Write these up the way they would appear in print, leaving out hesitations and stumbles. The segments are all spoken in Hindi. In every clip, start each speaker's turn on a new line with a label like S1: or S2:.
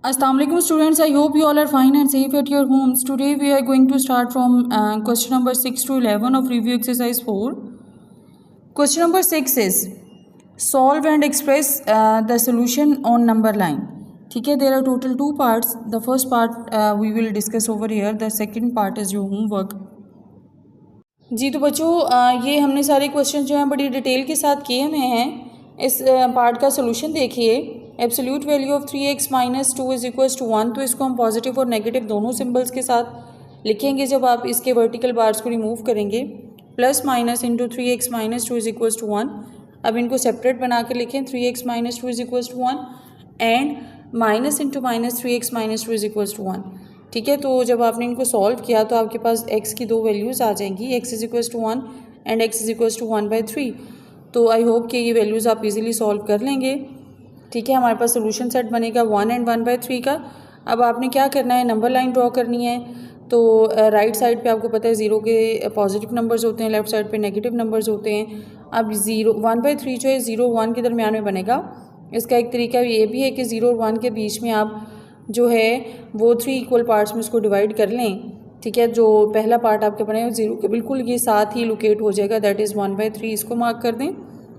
S1: Assalamu alaikum students, I hope you all are fine and safe at your homes. Today we are going to start from question number 6 to 11 of review exercise 4. Question number 6 is solve and express the solution on number line. ठीक है, there are total two parts. The first part we will discuss over here. The second part is your homework. जी तो बच्चों ये हमने सारे क्वेश्चन जो हैं बड़ी डिटेल के साथ किए हुए हैं. इस पार्ट का सोल्यूशन देखिए. Absolute value of 3x minus 2 is equals to 1. तो इसको हम पॉजिटिव और नेगेटिव दोनों सिंबल्स के साथ लिखेंगे जब आप इसके वर्टिकल बार्स को रिमूव करेंगे. Plus minus into 3x minus 2 is equals to 1. अब इनको सेपरेट बना कर लिखें. 3x minus 2 is equals to 1 and minus into minus 3x minus 2 is equals to 1. ठीक है, तो जब आपने इनको सॉल्व किया तो आपके पास x की दो वैल्यूज़ आ जाएंगी. x is equals to 1 and x is equals to 1/3. तो आई होप कि ये वैल्यूज़ आप इजीली सॉल्व कर लेंगे. ठीक है, हमारे पास सोल्यूशन सेट बनेगा 1 एंड 1/3 का. अब आपने क्या करना है, नंबर लाइन ड्रॉ करनी है. तो राइट साइड पे आपको पता है 0 के पॉजिटिव नंबर्स होते हैं, लेफ्ट साइड पे नेगेटिव नंबर्स होते हैं. अब 1/3 जो है 0 1 के दरमियान में बनेगा. इसका एक तरीका ये भी है कि 0 और 1 के बीच में आप जो है वो 3 इक्वल पार्ट्स में इसको डिवाइड कर लें. ठीक है, जो पहला पार्ट आपके बने 0 के बिल्कुल ये साथ ही लोकेट हो जाएगा, दैट इज़ 1/3. इसको मार्क कर दें.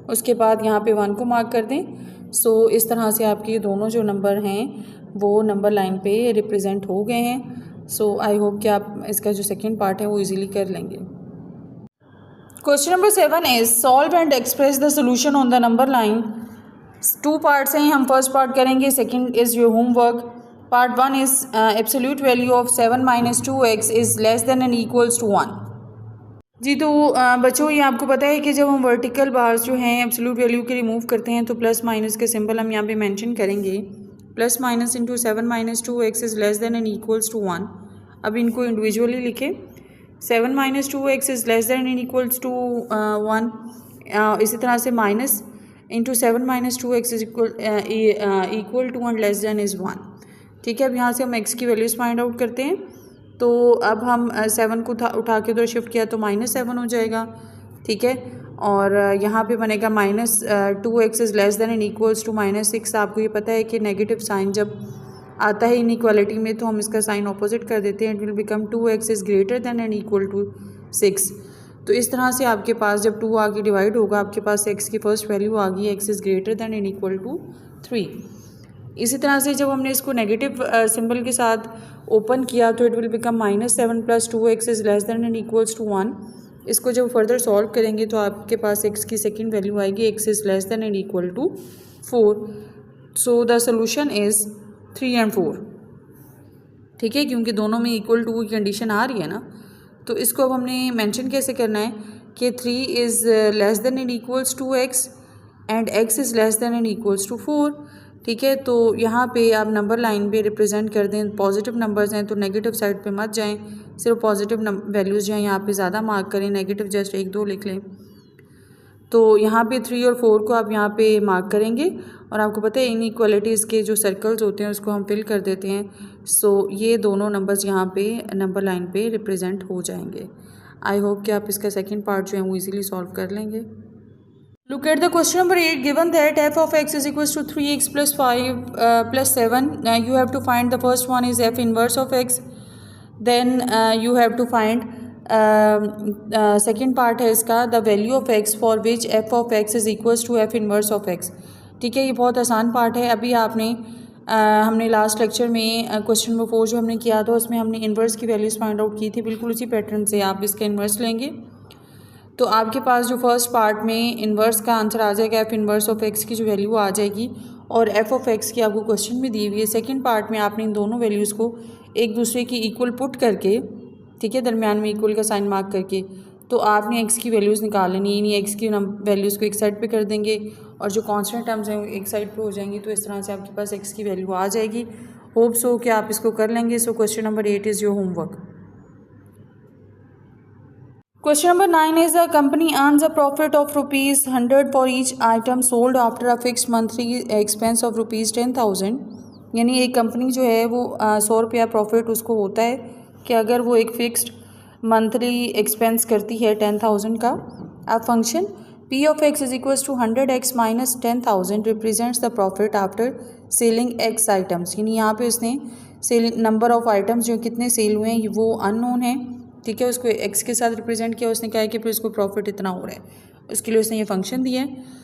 S1: उसके बाद यहाँ पे 1 को मार्क कर दें. सो इस तरह से आपके दोनों जो नंबर हैं वो नंबर लाइन पे रिप्रेजेंट हो गए हैं. सो आई होप कि आप इसका जो सेकंड पार्ट है वो इजीली कर लेंगे. Question number 7 is solve and express the solution on the number line. Two parts हैं, हम फर्स्ट पार्ट करेंगे, second is your homework. Part 1 इज़ absolute value of 7 minus 2x is less than and equals to 1. जी तो बच्चों ये आपको पता है कि जब हम वर्टिकल बार्स जो हैं एब्सोल्यूट वैल्यू के रिमूव करते हैं तो प्लस माइनस के सिंबल हम यहाँ पे मेंशन करेंगे. Plus minus into 7 minus 2x is less than and equals to 1. अब इनको इंडिविजुअली लिखें. 7 minus 2x is less than and equals to 1. इसी तरह से minus into 7 minus 2x is equal to 1 less than is 1. ठीक है, अब यहाँ से हम x की वैल्यूज़ फाइंड आउट करते हैं. तो अब हम 7 को उठा के उधर शिफ्ट किया तो -7 हो जाएगा. ठीक है, और यहाँ पे बनेगा -2x is less than and equals to -6. आपको ये पता है कि नेगेटिव साइन जब आता है इनइक्वालिटी में तो हम इसका साइन ऑपोजिट कर देते हैं. It will become 2x is greater than and equal to 6. तो इस तरह से आपके पास जब 2 आगे डिवाइड होगा आपके पास x की फर्स्ट वैल्यू आ गई, x is greater than and equal to 3. इसी तरह से जब हमने इसको नेगेटिव सिंबल के साथ ओपन किया तो it will become -7 plus 2x is less than and equals to 1. इसको जब फर्दर सॉल्व करेंगे तो आपके पास x की सेकंड वैल्यू आएगी, x is less than and equal to 4. So the solution is 3 and 4. ठीक है, क्योंकि दोनों में इक्वल टू की कंडीशन आ रही है ना. तो इसको अब हमने मेंशन कैसे करना है कि 3 is less than and equals to x and x is less than and equals to 4. ठीक है, तो यहाँ पे आप नंबर लाइन पे रिप्रेजेंट कर दें. पॉजिटिव नंबर्स हैं तो नेगेटिव साइड पे मत जाएं, सिर्फ पॉजिटिव वैल्यूज़ जो हैं यहाँ पे ज़्यादा मार्क करें, नेगेटिव जस्ट 1-2 लिख लें. तो यहाँ पे 3 और 4 को आप यहाँ पे मार्क करेंगे और आपको पता है इनइक्वालिटीज़ के जो सर्कल्स होते हैं उसको हम फिल कर देते हैं. सो ये दोनों नंबर्स यहाँ पे नंबर लाइन पे रिप्रेजेंट हो जाएंगे. आई होप कि आप इसका सेकेंड पार्ट जो है वो ईज़िली सॉल्व कर लेंगे. Look at the question number 8. Given that f of x is equals to 3x plus 5 plus 7, you have to find the first one is f inverse of x. Then you have to find second part है इसका the value of x for which f of x is equals to f inverse of x. ठीक है, ये बहुत आसान पार्ट है. अभी आपने हमने लास्ट लेक्चर में क्वेश्चन नंबर 4 जो हमने किया था उसमें हमने इन्वर्स की वैल्यूज़ फाइंड आउट की थी. बिल्कुल उसी पैटर्न से आप इसका इन्वर्स लेंगे तो आपके पास जो फर्स्ट पार्ट में इन्वर्स का आंसर आ जाएगा, एफ इन्वर्स ऑफ एक्स की जो वैल्यू आ जाएगी और एफ ऑफ एक्स की आपको क्वेश्चन में दी हुई है. सेकंड पार्ट में आपने इन दोनों वैल्यूज़ को एक दूसरे की इक्वल पुट करके, ठीक है, दरमियान में इक्वल का साइन मार्क करके, तो आपने एक्स की वैल्यूज़ निकाल लेनी. यानी एक्स की वैल्यूज़ को एक साइड पर कर देंगे और जो कॉन्स्टेंट टर्म्स हैं वो एक साइड पर हो जाएंगी. तो इस तरह से आपके पास एक्स की वैल्यू आ जाएगी. होप सो कि आप इसको कर लेंगे. So question number 8 is your homework. Question number 9 is a company earns a profit of rupees 100 for each item sold after a fixed monthly expense of rupees 10,000. यानी एक कंपनी जो है वो 100 रुपया प्रॉफिट उसको होता है कि अगर वो एक फ़िक्स्ड मंथली एक्सपेंस करती है 10,000 का. अब function P of x is equals to 100x minus 10,000 represents the profit after selling x items। यानी यहाँ पे उसने सेल नंबर ऑफ आइटम्स जो कितने सेल हुए हैं वो अननोन है, ठीक है, उसको x के साथ रिप्रेजेंट किया। उसने कहा है कि फिर उसको प्रॉफिट इतना हो रहा है, उसके लिए उसने ये फंक्शन दिया है।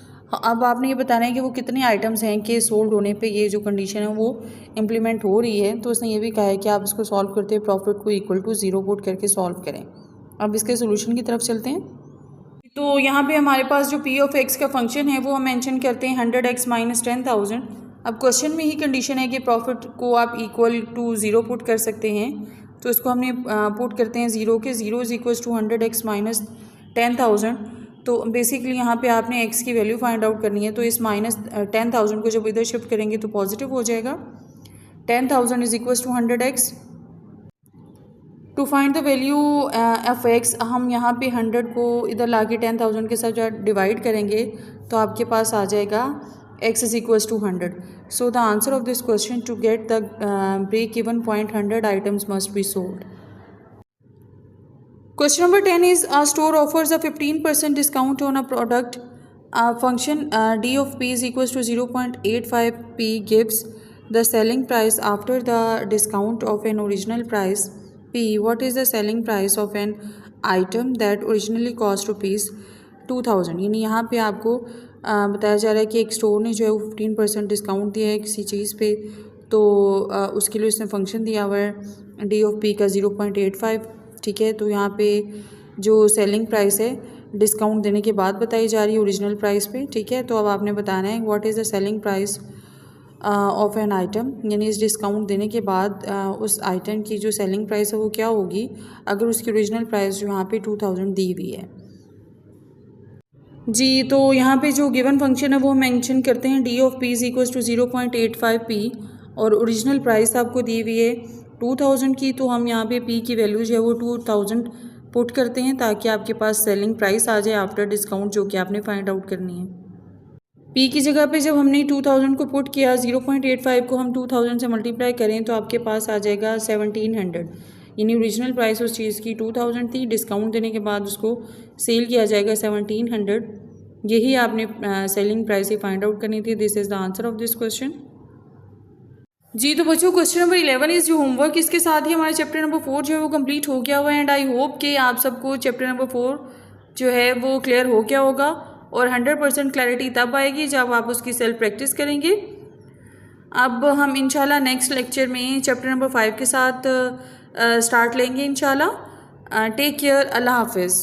S1: अब आपने ये बताना है कि वो कितने आइटम्स हैं कि सोल्ड होने पे ये जो कंडीशन है वो इम्प्लीमेंट हो रही है। तो उसने ये भी कहा है कि आप इसको सॉल्व करते हुए प्रॉफिट को इक्वल टू 0 पुट करके सॉल्व करें। अब इसके सोल्यूशन की तरफ चलते हैं। तो यहाँ पे हमारे पास जो P ऑफ x का फंक्शन है वो हम मेंशन करते हैं 100x माइनस 10,000। अब क्वेश्चन में ही कंडीशन है कि प्रॉफिट को आप इक्वल टू 0 पुट कर सकते हैं, तो इसको हमने पुट करते हैं 0 के 0 is equals to 100x minus 10,000। तो बेसिकली यहाँ पे आपने x की वैल्यू फाइंड आउट करनी है। तो इस माइनस 10,000 को जब इधर शिफ्ट करेंगे तो पॉजिटिव हो जाएगा। 10,000 is equals to 100x। To find the value of x हम यहाँ पे 100 को इधर ला के 10,000 के साथ जो डिवाइड करेंगे तो आपके पास आ जाएगा x is equals to 100। So the answer of this question to get the break even point 100 items must be sold. Question number 10 is a store offers a 15% discount on a product. Function d of p is equals to 0.85p gives the selling price after the discount of an original price p. What is the selling price of an item that originally cost rupees 2000? यानी यहाँ पे आपको बताया जा रहा है कि एक स्टोर ने जो है वो 15% डिस्काउंट दिया है किसी चीज़ पे, तो उसके लिए उसने फंक्शन दिया हुआ है डी ऑफ पी का 0.85, ठीक है। तो यहाँ पे जो सेलिंग प्राइस है डिस्काउंट देने के बाद बताई जा रही है ओरिजिनल प्राइस पे, ठीक है। तो अब आपने बताना है what is the selling price of an item, यानी इस डिस्काउंट देने के बाद उस आइटम की जो सेलिंग प्राइस है वो क्या होगी अगर उसकी ओरिजिनल प्राइस जो यहाँ पे 2000 दी हुई है जी। तो यहाँ पे जो गिवन फंक्शन है वो मेंशन करते हैं D of P is equals to 0.85p और ओरिजिनल प्राइस आपको दी हुई है 2000 की। तो हम यहाँ पे p की वैल्यू जो है वो 2000 पुट करते हैं ताकि आपके पास सेलिंग प्राइस आ जाए आफ्टर डिस्काउंट जो कि आपने फाइंड आउट करनी है। p की जगह पे जब हमने 2000 को पुट किया 0.85 को हम 2000 से मल्टीप्लाई करें तो आपके पास आ जाएगा 1700, यानी ओरिजिनल प्राइस उस चीज़ की 2000 थी, डिस्काउंट देने के बाद उसको सेल किया जाएगा 1700। यही आपने सेलिंग प्राइस ही फाइंड आउट करनी थी। This is the answer of this question जी। तो बच्चों क्वेश्चन नंबर 11 इज़ जो होमवर्क, इसके साथ ही हमारा चैप्टर नंबर 4 जो है वो कंप्लीट हो गया हुआ है। एंड आई होप कि आप सबको चैप्टर नंबर 4 जो है वो क्लियर हो गया होगा और 100% क्लैरिटी तब आएगी जब आप उसकी सेल्फ प्रैक्टिस करेंगे। अब हम इंशाल्लाह नेक्स्ट लेक्चर में चैप्टर नंबर 5 के साथ स्टार्ट लेंगे इंशाल्लाह। टेक केयर, अल्लाह हाफिज़।